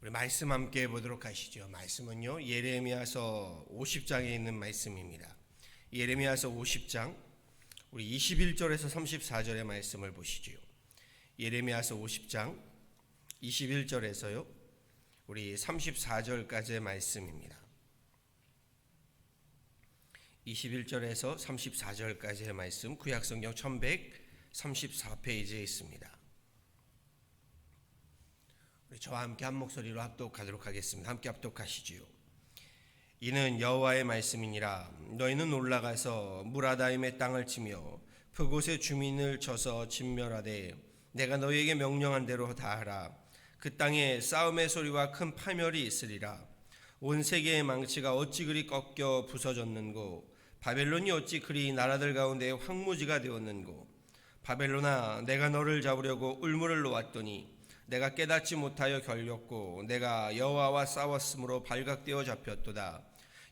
우리 말씀 함께 보도록 하시죠. 말씀은요, 예레미야서 50장에 있는 말씀입니다. 예레미야서 50장 우리 21절에서 34절의 말씀을 보시죠. 예레미야서 50장 21절에서요 우리 34절까지의 말씀입니다. 21절에서 34절까지의 말씀, 구약성경 1134페이지에 있습니다. 우리 저와 함께 한 목소리로 합독하도록 하겠습니다. 함께 합독하시지요. 이는 여호와의 말씀이니라. 너희는 올라가서 무라다임의 땅을 치며 그곳의 주민을 쳐서 진멸하되 내가 너희에게 명령한 대로 다 하라. 그 땅에 싸움의 소리와 큰 파멸이 있으리라. 온 세계의 망치가 어찌 그리 꺾여 부서졌는고, 바벨론이 어찌 그리 나라들 가운데 황무지가 되었는고. 바벨론아, 내가 너를 잡으려고 울무를 놓았더니 내가 깨닫지 못하여 결렸고 내가 여호와와 싸웠으므로 발각되어 잡혔도다.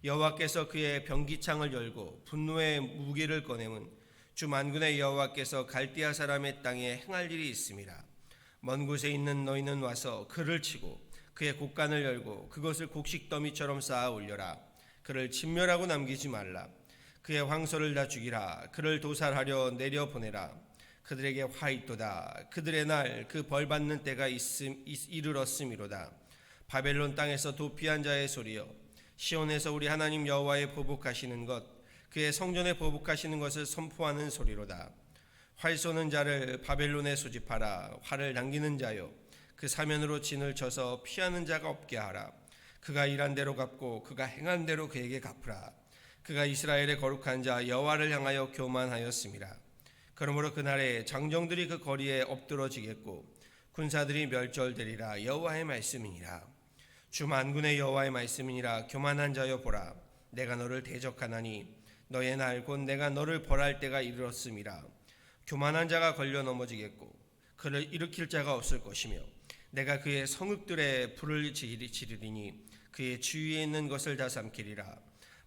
여호와께서 그의 병기창을 열고 분노의 무기를 꺼내면 주 만군의 여호와께서 갈대아 사람의 땅에 행할 일이 있음이라. 먼 곳에 있는 너희는 와서 그를 치고 그의 곡간을 열고 그것을 곡식더미처럼 쌓아 올려라. 그를 진멸하고 남기지 말라. 그의 황소를 다 죽이라. 그를 도살하려 내려보내라. 그들에게 화 있도다. 그들의 날 그 벌받는 때가 이르렀음이로다. 바벨론 땅에서 도피한 자의 소리여, 시온에서 우리 하나님 여호와의 보복하시는 것, 그의 성전에 보복하시는 것을 선포하는 소리로다. 활 쏘는 자를 바벨론에 소집하라. 활을 당기는 자여, 그 사면으로 진을 쳐서 피하는 자가 없게 하라. 그가 일한 대로 갚고 그가 행한 대로 그에게 갚으라. 그가 이스라엘의 거룩한 자 여호와를 향하여 교만하였음이라. 그러므로 그날에 장정들이 그 거리에 엎드러지겠고 군사들이 멸절되리라. 여호와의 말씀이니라. 주 만군의 여호와의 말씀이니라. 교만한 자여 보라, 내가 너를 대적하나니 너의 날 곧 내가 너를 벌할 때가 이르렀음이라. 교만한 자가 걸려 넘어지겠고 그를 일으킬 자가 없을 것이며 내가 그의 성읍들에 불을 지르리니 그의 주위에 있는 것을 다 삼키리라.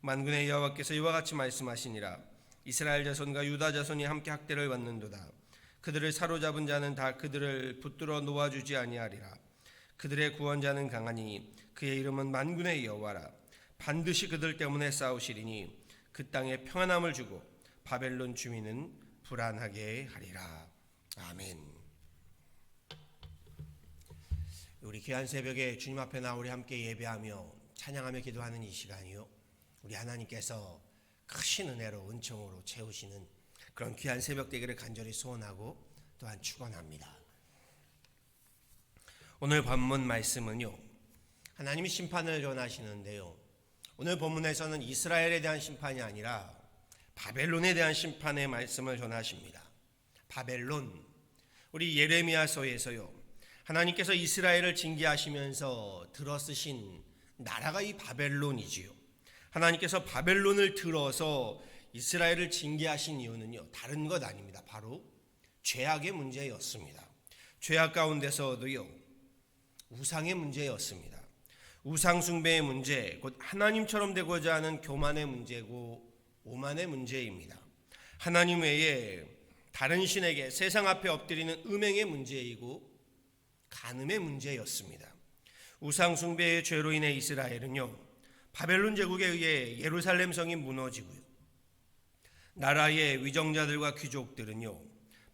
만군의 여호와께서 이와 같이 말씀하시니라. 이스라엘 자손과 유다 자손이 함께 학대를 받는도다. 그들을 사로잡은 자는 다 그들을 붙들어 놓아주지 아니하리라. 그들의 구원자는 강하니 그의 이름은 만군의 여호와라. 반드시 그들 때문에 싸우시리니 그 땅에 평안함을 주고 바벨론 주민은 불안하게 하리라. 아멘. 우리 귀한 새벽에 주님 앞에 나와 우리 함께 예배하며 찬양하며 기도하는 이 시간이요, 우리 하나님께서 크신 은혜로 은총으로 채우시는 그런 귀한 새벽 되기를 간절히 소원하고 또한 축원합니다. 오늘 본문 말씀은요, 하나님이 심판을 전하시는데요, 오늘 본문에서는 이스라엘에 대한 심판이 아니라 바벨론에 대한 심판의 말씀을 전하십니다. 바벨론, 우리 예레미야서에서요, 하나님께서 이스라엘을 징계하시면서 들어쓰신 나라가 이 바벨론이지요. 하나님께서 바벨론을 들어서 이스라엘을 징계하신 이유는요, 다른 것 아닙니다. 바로 죄악의 문제였습니다. 죄악 가운데서도요, 우상의 문제였습니다. 우상 숭배의 문제, 곧 하나님처럼 되고자 하는 교만의 문제고 오만의 문제입니다. 하나님 외에 다른 신에게 세상 앞에 엎드리는 음행의 문제이고 간음의 문제였습니다. 우상 숭배의 죄로 인해 이스라엘은요, 바벨론 제국에 의해 예루살렘 성이 무너지고요, 나라의 위정자들과 귀족들은요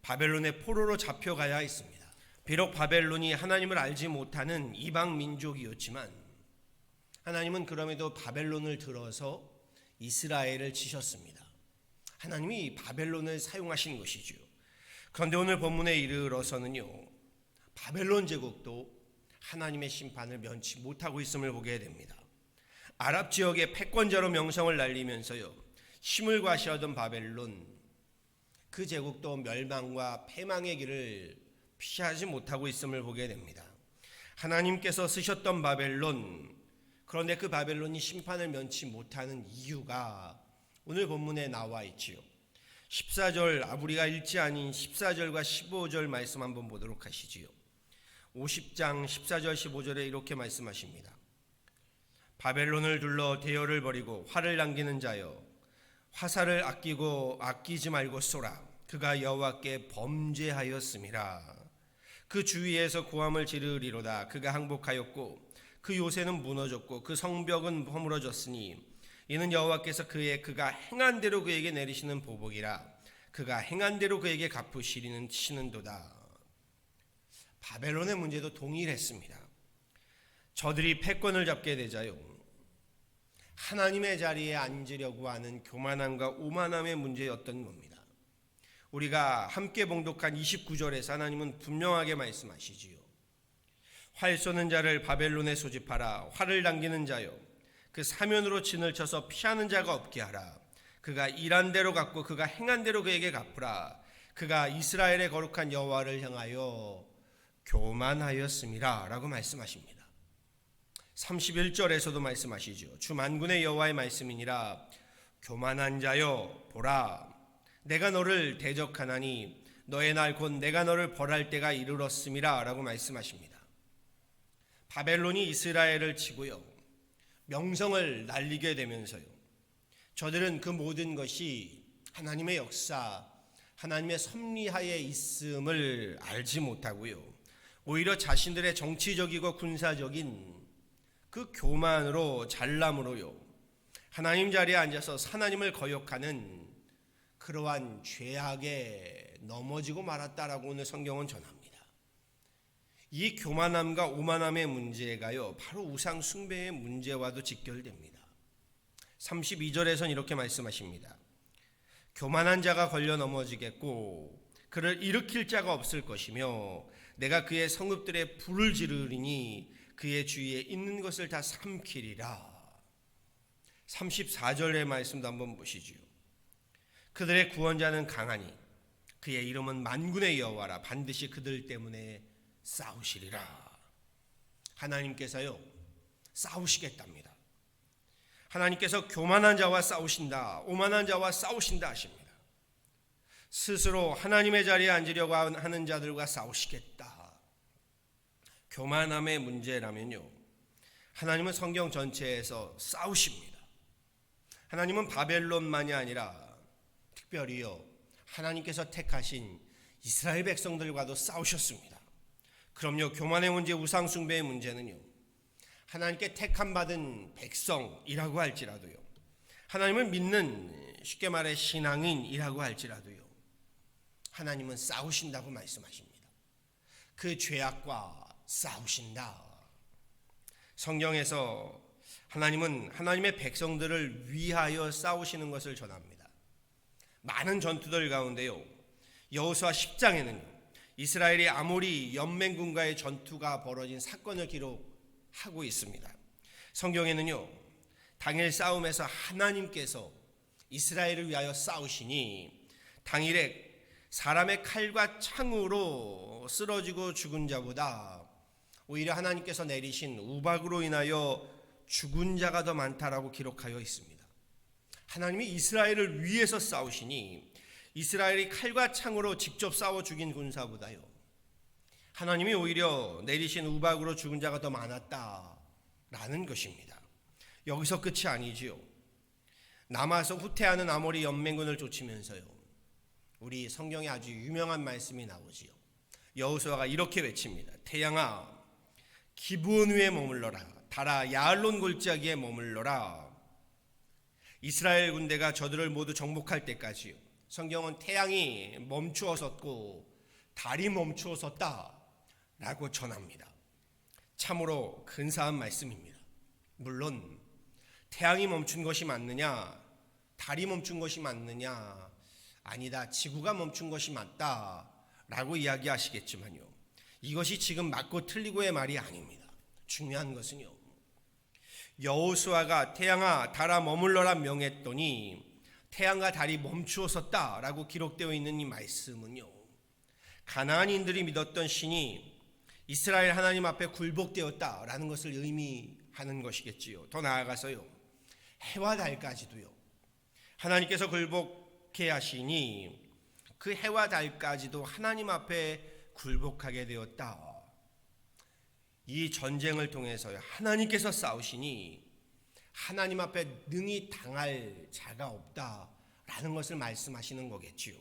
바벨론의 포로로 잡혀가야 했습니다. 비록 바벨론이 하나님을 알지 못하는 이방 민족이었지만 하나님은 그럼에도 바벨론을 들어서 이스라엘을 치셨습니다. 하나님이 바벨론을 사용하신 것이죠. 그런데 오늘 본문에 이르러서는요, 바벨론 제국도 하나님의 심판을 면치 못하고 있음을 보게 됩니다. 아랍 지역의 패권자로 명성을 날리면서요, 힘을 과시하던 바벨론, 그 제국도 멸망과 패망의 길을 피하지 못하고 있음을 보게 됩니다. 하나님께서 쓰셨던 바벨론, 그런데 그 바벨론이 심판을 면치 못하는 이유가 오늘 본문에 나와 있지요. 14절, 우리가 읽지 아닌 14절과 15절 말씀 한번 보도록 하시지요. 50장 14절 15절에 이렇게 말씀하십니다. 바벨론을 둘러 대열을 벌이고 활을 남기는 자여, 화살을 아끼지 말고 쏘라. 그가 여호와께 범죄하였음이라. 그 주위에서 고함을 지르리로다. 그가 항복하였고 그 요새는 무너졌고 그 성벽은 허물어졌으니 이는 여호와께서 그가 행한 대로 그에게 내리시는 보복이라. 그가 행한 대로 그에게 갚으시는도다. 바벨론의 문제도 동일했습니다. 저들이 패권을 잡게 되자요, 하나님의 자리에 앉으려고 하는 교만함과 오만함의 문제였던 겁니다. 우리가 함께 봉독한 29절에서 하나님은 분명하게 말씀하시지요. 활 쏘는 자를 바벨론에 소집하라. 활을 당기는 자요, 그 사면으로 진을 쳐서 피하는 자가 없게 하라. 그가 일한 대로 갚고 그가 행한 대로 그에게 갚으라. 그가 이스라엘의 거룩한 여호와를 향하여 교만하였음이라 라고 말씀하십니다. 31절에서도 말씀하시죠. 주 만군의 여호와의 말씀이니라. 교만한 자여 보라, 내가 너를 대적하나니 너의 날 곧 내가 너를 벌할 때가 이르렀음이라 라고 말씀하십니다. 바벨론이 이스라엘을 치고요, 명성을 날리게 되면서요, 저들은 그 모든 것이 하나님의 역사, 하나님의 섭리하에 있음을 알지 못하고요, 오히려 자신들의 정치적이고 군사적인 그 교만으로, 잘남으로요, 하나님 자리에 앉아서 하나님을 거역하는 그러한 죄악에 넘어지고 말았다라고 오늘 성경은 전합니다. 이 교만함과 오만함의 문제가요, 바로 우상 숭배의 문제와도 직결됩니다. 32절에서는 이렇게 말씀하십니다. 교만한 자가 걸려 넘어지겠고 그를 일으킬 자가 없을 것이며 내가 그의 성읍들에 불을 지르리니 그의 주위에 있는 것을 다 삼키리라. 34절의 말씀도 한번 보시지요. 그들의 구원자는 강하니 그의 이름은 만군의 여호와라. 반드시 그들 때문에 싸우시리라. 하나님께서요, 싸우시겠답니다. 하나님께서 교만한 자와 싸우신다, 오만한 자와 싸우신다 하십니다. 스스로 하나님의 자리에 앉으려고 하는 자들과 싸우시겠다. 교만함의 문제라면요, 하나님은 성경 전체에서 싸우십니다. 하나님은 바벨론만이 아니라 특별히요, 하나님께서 택하신 이스라엘 백성들과도 싸우셨습니다. 그럼요, 교만의 문제, 우상 숭배의 문제는요, 하나님께 택함 받은 백성이라고 할지라도요, 하나님을 믿는, 쉽게 말해 신앙인이라고 할지라도요, 하나님은 싸우신다고 말씀하십니다. 그 죄악과 싸우신다. 성경에서 하나님은 하나님의 백성들을 위하여 싸우시는 것을 전합니다. 많은 전투들 가운데요, 여호수아 10장에는요, 이스라엘이 아모리 연맹군과의 전투가 벌어진 사건을 기록하고 있습니다. 성경에는요, 당일 싸움에서 하나님께서 이스라엘을 위하여 싸우시니 당일에 사람의 칼과 창으로 쓰러지고 죽은 자보다 오히려 하나님께서 내리신 우박으로 인하여 죽은 자가 더 많다라고 기록하여 있습니다. 하나님이 이스라엘을 위해서 싸우시니 이스라엘이 칼과 창으로 직접 싸워 죽인 군사보다요, 하나님이 오히려 내리신 우박으로 죽은 자가 더 많았다라는 것입니다. 여기서 끝이 아니지요. 남아서 후퇴하는 아모리 연맹군을 쫓으면서요, 우리 성경에 아주 유명한 말씀이 나오지요. 여호수아가 이렇게 외칩니다. 태양아, 기브온 위에 머물러라. 달아, 야알론 골짜기에 머물러라. 이스라엘 군대가 저들을 모두 정복할 때까지요, 성경은 태양이 멈추어 섰고 달이 멈추어 섰다라고 전합니다. 참으로 근사한 말씀입니다. 물론 태양이 멈춘 것이 맞느냐, 달이 멈춘 것이 맞느냐, 아니다, 지구가 멈춘 것이 맞다라고 이야기하시겠지만요, 이것이 지금 맞고 틀리고의 말이 아닙니다. 중요한 것은요, 여호수아가 태양아 달아 머물러라 명했더니 태양과 달이 멈추어 섰다라고 기록되어 있는 이 말씀은요, 가나안인들이 믿었던 신이 이스라엘 하나님 앞에 굴복되었다라는 것을 의미하는 것이겠지요. 더 나아가서요, 해와 달까지도요, 하나님께서 굴복해 하시니 그 해와 달까지도 하나님 앞에 굴복하게 되었다. 이 전쟁을 통해서요, 하나님께서 싸우시니 하나님 앞에 능히 당할 자가 없다라는 것을 말씀하시는 거겠지요.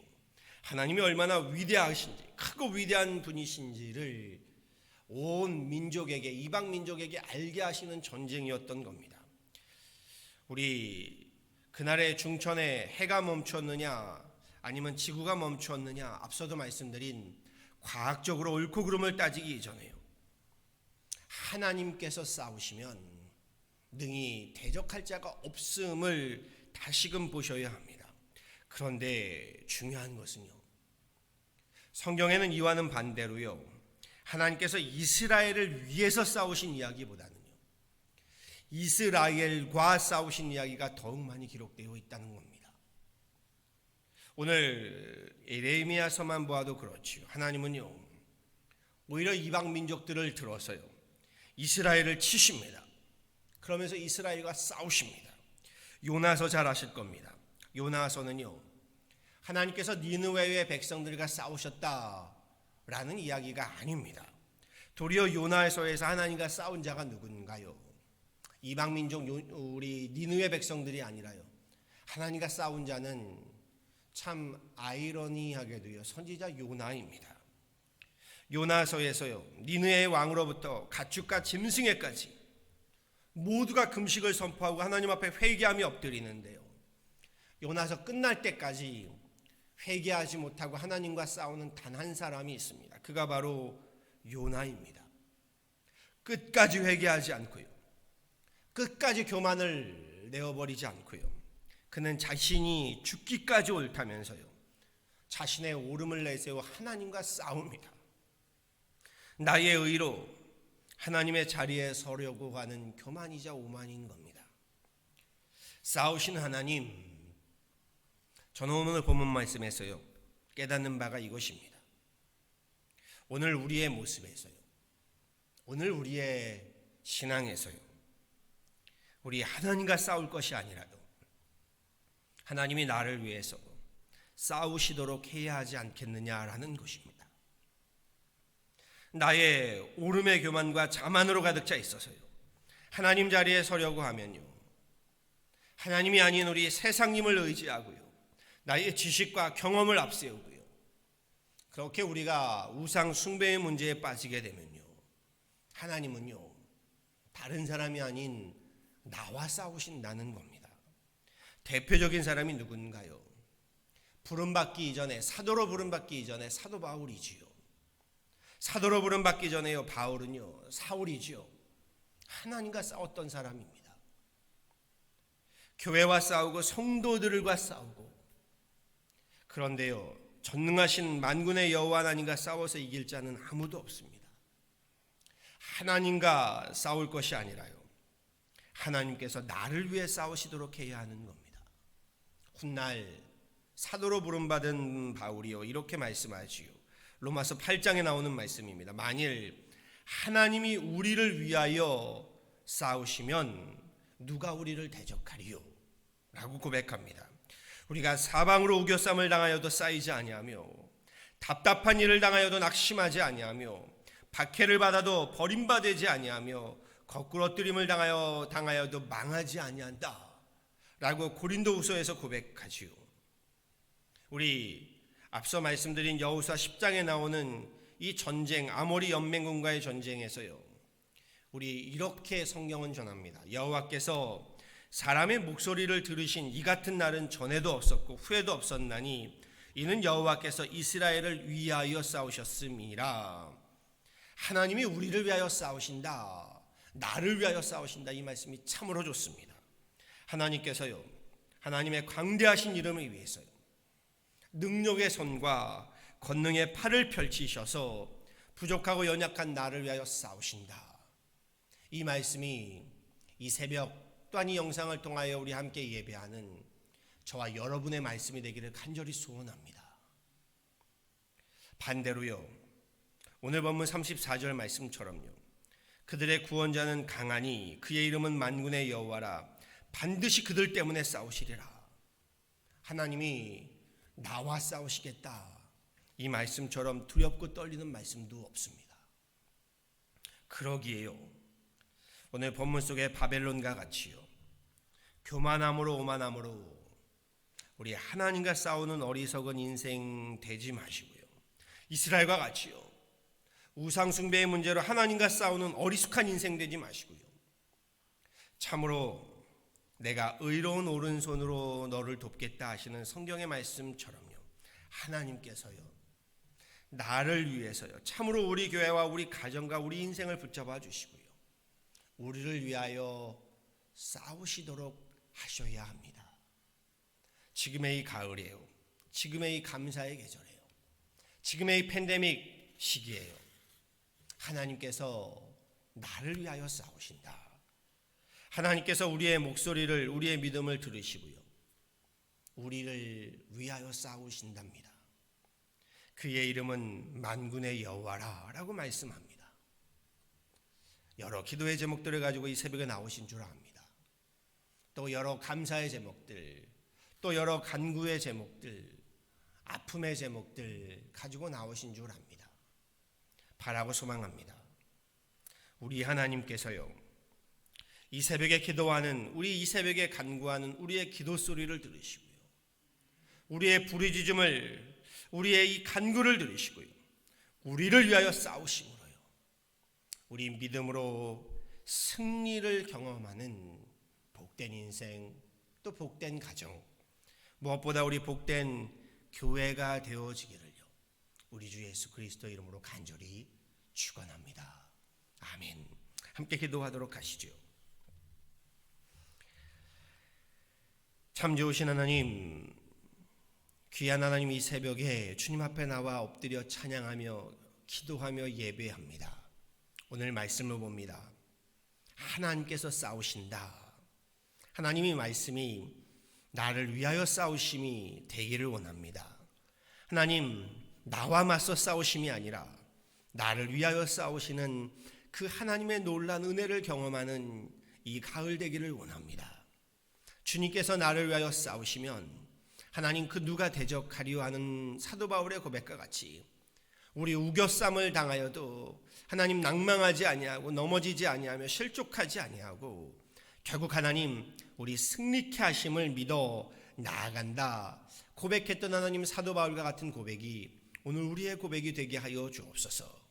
하나님이 얼마나 위대하신지, 크고 위대한 분이신지를 온 민족에게, 이방 민족에게 알게 하시는 전쟁이었던 겁니다. 우리 그날의 중천에 해가 멈췄느냐 아니면 지구가 멈췄느냐, 앞서도 말씀드린 과학적으로 옳고 그름을 따지기 이전에요, 하나님께서 싸우시면 능히 대적할 자가 없음을 다시금 보셔야 합니다. 그런데 중요한 것은요, 성경에는 이와는 반대로요, 하나님께서 이스라엘을 위해서 싸우신 이야기보다는요, 이스라엘과 싸우신 이야기가 더욱 많이 기록되어 있다는 겁니다. 오늘 에레미야서만 보아도 그렇지요. 하나님은요, 오히려 이방 민족들을 들어서요, 이스라엘을 치십니다. 그러면서 이스라엘과 싸우십니다. 요나서 잘 아실 겁니다. 요나서는요, 하나님께서 니느웨의 백성들과 싸우셨다라는 이야기가 아닙니다. 도리어 요나서에서 하나님과 싸운 자가 누군가요? 이방 민족 우리 니느웨 백성들이 아니라요, 하나님과 싸운 자는 참 아이러니하게도요, 선지자 요나입니다. 요나서에서요, 니느웨의 왕으로부터 가축과 짐승에까지 모두가 금식을 선포하고 하나님 앞에 회개하며 엎드리는데요, 요나서 끝날 때까지 회개하지 못하고 하나님과 싸우는 단 한 사람이 있습니다. 그가 바로 요나입니다. 끝까지 회개하지 않고요, 끝까지 교만을 내어버리지 않고요, 그는 자신이 죽기까지 옳다면서요, 자신의 옳음을 내세워 하나님과 싸웁니다. 나의 의로 하나님의 자리에 서려고 하는 교만이자 오만인 겁니다. 싸우신 하나님, 저는 오늘 본문 말씀에서요, 깨닫는 바가 이것입니다. 오늘 우리의 모습에서요, 오늘 우리의 신앙에서요, 우리 하나님과 싸울 것이 아니라도 하나님이 나를 위해서 싸우시도록 해야 하지 않겠느냐라는 것입니다. 나의 오름의 교만과 자만으로 가득 차 있어서요, 하나님 자리에 서려고 하면요, 하나님이 아닌 우리 세상님을 의지하고요, 나의 지식과 경험을 앞세우고요, 그렇게 우리가 우상 숭배의 문제에 빠지게 되면요, 하나님은요, 다른 사람이 아닌 나와 싸우신다는 겁니다. 대표적인 사람이 누군가요? 부름받기 이전에, 사도로 부름받기 이전에 사도 바울이지요. 사도로 부름받기 전에요, 바울은요, 사울이지요. 하나님과 싸웠던 사람입니다. 교회와 싸우고 성도들과 싸우고, 그런데요, 전능하신 만군의 여호와 하나님과 싸워서 이길 자는 아무도 없습니다. 하나님과 싸울 것이 아니라요, 하나님께서 나를 위해 싸우시도록 해야 하는 겁니다. 훗날 사도로 부름받은 바울이요, 이렇게 말씀하지요. 로마서 8장에 나오는 말씀입니다. 만일 하나님이 우리를 위하여 싸우시면 누가 우리를 대적하리요? 라고 고백합니다. 우리가 사방으로 우겨쌈을 당하여도 쌓이지 아니하며, 답답한 일을 당하여도 낙심하지 아니하며, 박해를 받아도 버림받지 아니하며, 거꾸로 엎드림을 당하여도 망하지 아니한다 라고 고린도후서에서 고백하지요. 우리 앞서 말씀드린 여호수아 10장에 나오는 이 전쟁, 아모리 연맹군과의 전쟁에서요, 우리 이렇게 성경은 전합니다. 여호와께서 사람의 목소리를 들으신 이 같은 날은 전에도 없었고 후에도 없었나니 이는 여호와께서 이스라엘을 위하여 싸우셨음이라. 하나님이 우리를 위하여 싸우신다, 나를 위하여 싸우신다, 이 말씀이 참으로 좋습니다. 하나님께서요, 하나님의 광대하신 이름을 위해서요, 능력의 손과 권능의 팔을 펼치셔서 부족하고 연약한 나를 위하여 싸우신다. 이 말씀이 이 새벽 또한 이 영상을 통하여 우리 함께 예배하는 저와 여러분의 말씀이 되기를 간절히 소원합니다. 반대로요, 오늘 본문 34절 말씀처럼요, 그들의 구원자는 강하니 그의 이름은 만군의 여호와라. 반드시 그들 때문에 싸우시리라. 하나님이 나와 싸우시겠다, 이 말씀처럼 두렵고 떨리는 말씀도 없습니다. 그러기에요, 오늘 본문 속의 바벨론과 같이요, 교만함으로 오만함으로 우리 하나님과 싸우는 어리석은 인생 되지 마시고요, 이스라엘과 같이요, 우상숭배의 문제로 하나님과 싸우는 어리숙한 인생 되지 마시고요. 참으로 내가 의로운 오른손으로 너를 돕겠다 하시는 성경의 말씀처럼요. 하나님께서요, 나를 위해서요, 참으로 우리 교회와 우리 가정과 우리 인생을 붙잡아 주시고요, 우리를 위하여 싸우시도록 하셔야 합니다. 지금의 이 가을이에요. 지금의 이 감사의 계절이에요. 지금의 이 팬데믹 시기예요. 하나님께서 나를 위하여 싸우신다. 하나님께서 우리의 목소리를, 우리의 믿음을 들으시고요, 우리를 위하여 싸우신답니다. 그의 이름은 만군의 여호와라 라고 말씀합니다. 여러 기도의 제목들을 가지고 이 새벽에 나오신 줄 압니다. 또 여러 감사의 제목들, 또 여러 간구의 제목들, 아픔의 제목들 가지고 나오신 줄 압니다. 바라고 소망합니다. 우리 하나님께서요, 이 새벽에 기도하는, 우리 이 새벽에 간구하는 우리의 기도 소리를 들으시고요, 우리의 부르짖음을, 우리의 이 간구를 들으시고요, 우리를 위하여 싸우심으로요, 우리 믿음으로 승리를 경험하는 복된 인생, 또 복된 가정, 무엇보다 우리 복된 교회가 되어지기를요, 우리 주 예수 그리스도 이름으로 간절히 축원합니다. 아멘. 함께 기도하도록 하시죠. 참 좋으신 하나님, 귀한 하나님, 이 새벽에 주님 앞에 나와 엎드려 찬양하며 기도하며 예배합니다. 오늘 말씀을 봅니다. 하나님께서 싸우신다. 하나님의 말씀이 나를 위하여 싸우심이 되기를 원합니다. 하나님, 나와 맞서 싸우심이 아니라 나를 위하여 싸우시는 그 하나님의 놀라운 은혜를 경험하는 이 가을 되기를 원합니다. 주님께서 나를 위하여 싸우시면 하나님, 그 누가 대적하려 하는 사도 바울의 고백과 같이 우리 우겨쌈을 당하여도 하나님 낭망하지 아니하고 넘어지지 아니하며 실족하지 아니하고 결국 하나님 우리 승리케 하심을 믿어 나아간다 고백했던 하나님 사도 바울과 같은 고백이 오늘 우리의 고백이 되게 하여 주옵소서.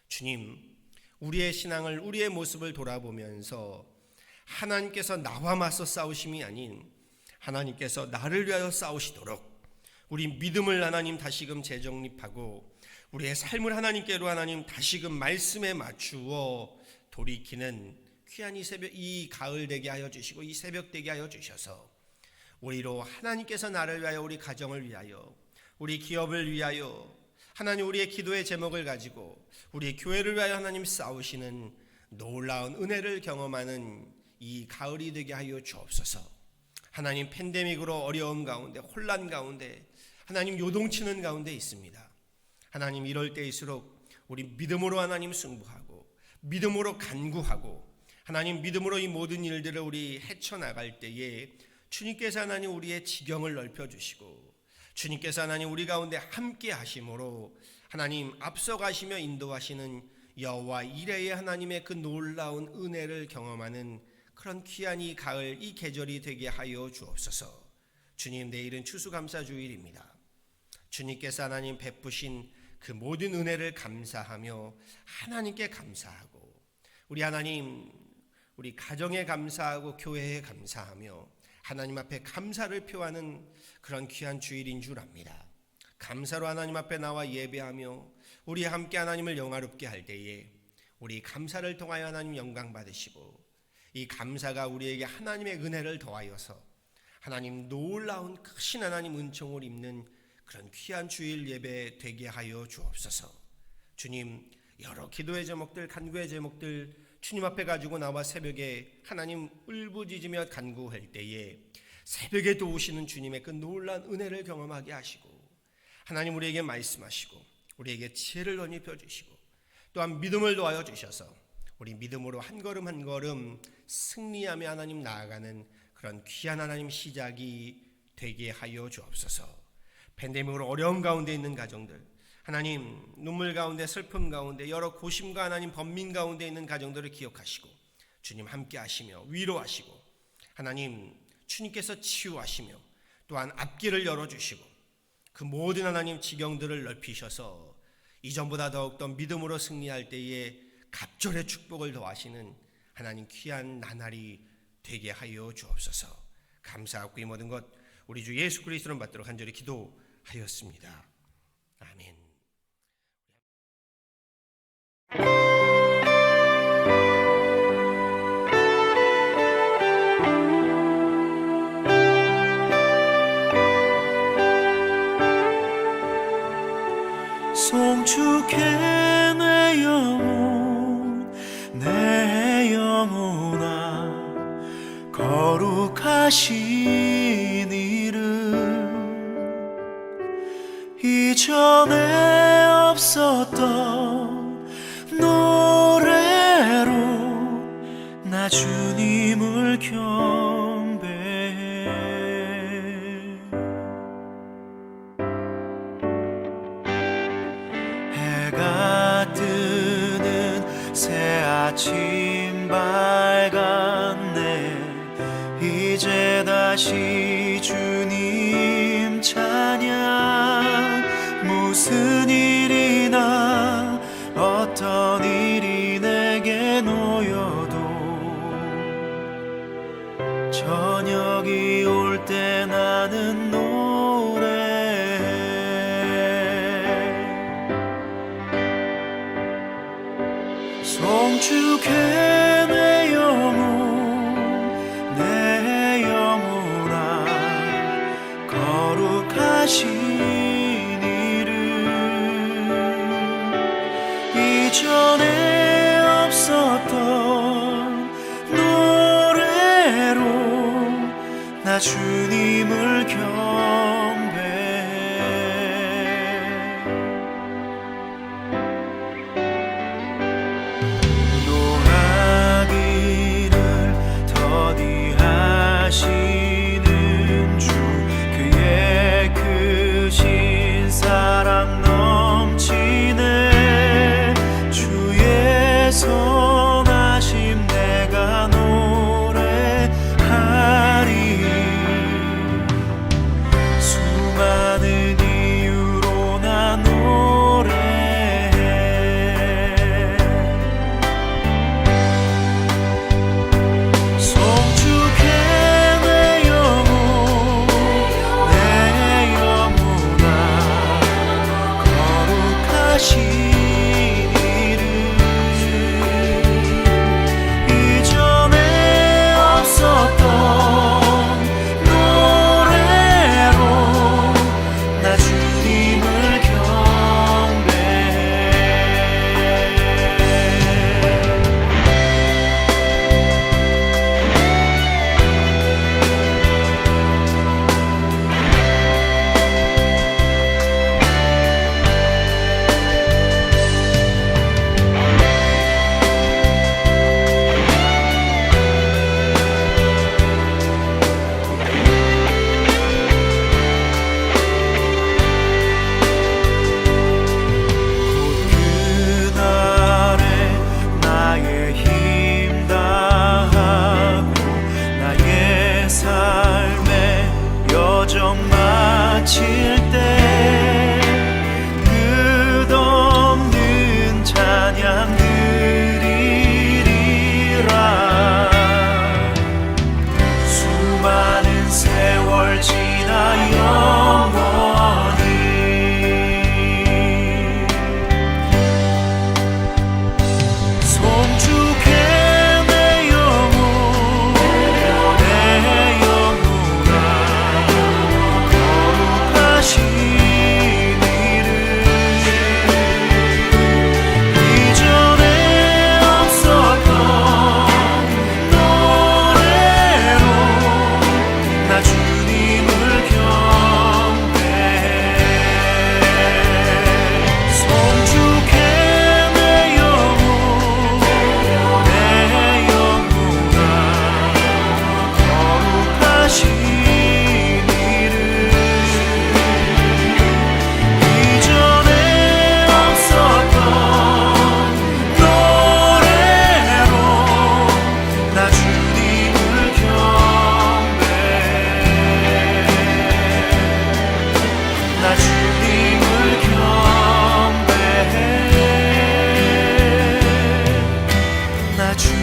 주님, 우리의 신앙을, 우리의 모습을 돌아보면서 하나님께서 나와 맞서 싸우심이 아닌 하나님께서 나를 위하여 싸우시도록 우리 믿음을 하나님 다시금 재정립하고 우리의 삶을 하나님께로 하나님 다시금 말씀에 맞추어 돌이키는 귀한 이 새벽, 이 가을 되게 하여 주시고 이 새벽 되게 하여 주셔서 우리로 하나님께서 나를 위하여, 우리 가정을 위하여, 우리 기업을 위하여 하나님 우리의 기도의 제목을 가지고 우리 교회를 위하여 하나님 싸우시는 놀라운 은혜를 경험하는 이 가을이 되게 하여 주옵소서. 하나님, 팬데믹으로 어려움 가운데, 혼란 가운데, 하나님 요동치는 가운데 있습니다. 하나님, 이럴 때일수록 우리 믿음으로 하나님 승부하고 믿음으로 간구하고 하나님 믿음으로 이 모든 일들을 우리 헤쳐나갈 때에 주님께서 하나님 우리의 지경을 넓혀주시고 주님께서 하나님 우리 가운데 함께 하심으로 하나님 앞서가시며 인도하시는 여호와 이레의 하나님의 그 놀라운 은혜를 경험하는 그런 귀한 이 가을, 이 계절이 되게 하여 주옵소서. 주님, 내일은 추수감사주일입니다. 주님께서 하나님 베푸신 그 모든 은혜를 감사하며 하나님께 감사하고 우리 하나님, 우리 가정에 감사하고 교회에 감사하며 하나님 앞에 감사를 표하는 그런 귀한 주일인 줄 압니다. 감사로 하나님 앞에 나와 예배하며 우리 함께 하나님을 영화롭게 할 때에 우리 감사를 통하여 하나님 영광 받으시고 이 감사가 우리에게 하나님의 은혜를 더하여서 하나님 놀라운 크신 하나님 은총을 입는 그런 귀한 주일 예배 되게 하여 주옵소서. 주님, 여러 기도의 제목들, 간구의 제목들 주님 앞에 가지고 나와 새벽에 하나님 울부짖으며 간구할 때에 새벽에 도우시는 주님의 그 놀라운 은혜를 경험하게 하시고 하나님 우리에게 말씀하시고 우리에게 지혜를 덧입혀 주시고 또한 믿음을 도하여 주셔서 우리 믿음으로 한 걸음 한 걸음 승리하며 하나님 나아가는 그런 귀한 하나님 시작이 되게 하여 주옵소서. 팬데믹으로 어려움 가운데 있는 가정들, 하나님 눈물 가운데, 슬픔 가운데, 여러 고심과 하나님 번민 가운데 있는 가정들을 기억하시고 주님 함께 하시며 위로하시고 하나님 주님께서 치유하시며 또한 앞길을 열어주시고 그 모든 하나님 지경들을 넓히셔서 이전보다 더욱더 믿음으로 승리할 때에 갑절의 축복을 더하시는 하나님 귀한 나날이 되게 하여 주옵소서. 감사하고 이 모든 것 우리 주 예수 그리스도를 받도록 간절히 기도하였습니다. 아멘. 송축해 내 영혼 내 영혼아 거룩하신 이름 이전에 없었던 노래로 나 주님을 경배해 해가 뜨는 새 아침 밝았네 이제 다시 주님 찬양 무슨 일이나 어떤 일이 내게 놓여도 저녁이 올 때 나는 송축해 내 영혼 내 영혼아 거룩하신 이름 이전에 없었던 노래로 나 주님을 경배해 하시는 주 그의 크신 사랑 넘치네 주의 선하심 내가 노래하리 수많은 이유로 나 노래해 송축해 이전에 없었던 노래로 나 주님을 경배해 마칠 때 끝없는 찬양 드리리라 수많은 세월 지나 영원히 송축해 내 영혼 내 영혼아 거룩하신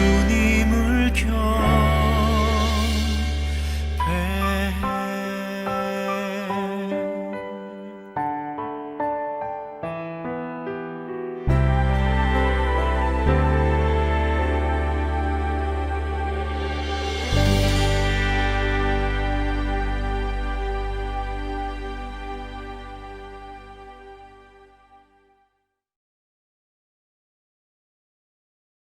주님